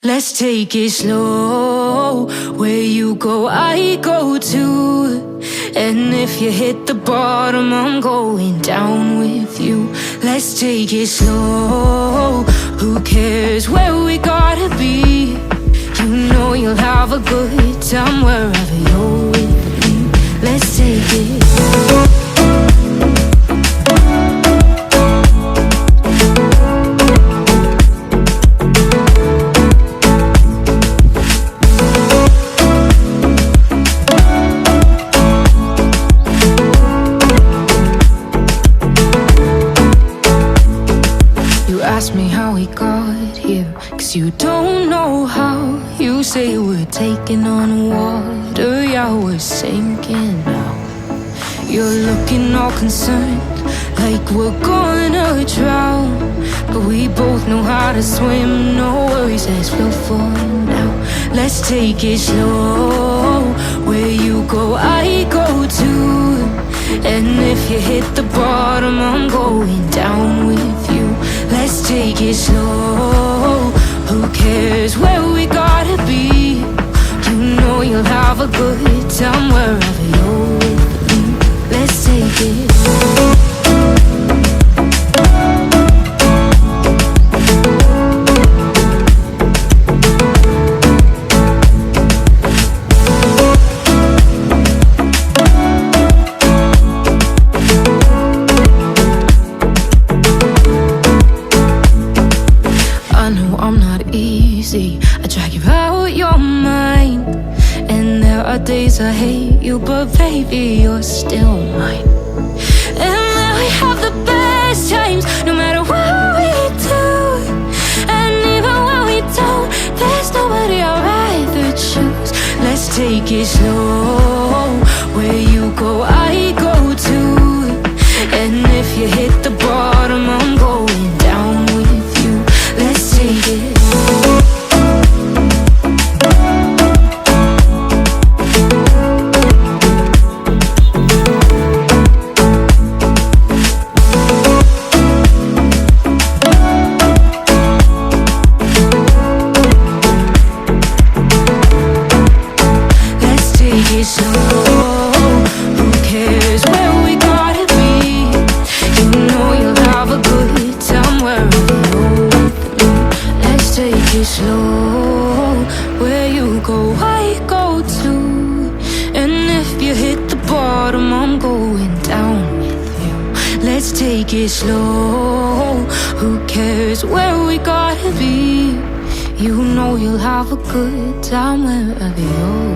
Let's take it slow. Where you go, I go too. And if you hit the bottom, I'm going down with you. Let's take it slow. Who cares where we gotta be? You know you'll have a good time wherever you're with me. Let's take it. Ask me how we got here, 'cause you don't know how. You say we're taking on water, yeah, we're sinking now. You're looking all concerned, like we're gonna drown. But we both know how to swim, no worries, let's float for now. Let's take it slow. Where you go, I go too. And if you hit the bottom, I'm going down with you. Let's take it slow. Who cares where we gotta be? You know you'll have a good time wherever you're with me. Let's take it. I drag you out your mind, and there are days I hate you, but baby, you're still mine. And then we have the best times, no matter what we do. And even when we don't, there's nobody I'd rather choose. Let's take it slow. Where you go, I go too. And if you hit the bottom, I'm going down with you. Let's take it. Slow, where you go, I go too. And if you hit the bottom, I'm going down with you. Let's take it slow. Who cares where we gotta be? You know you'll have a good time wherever you're.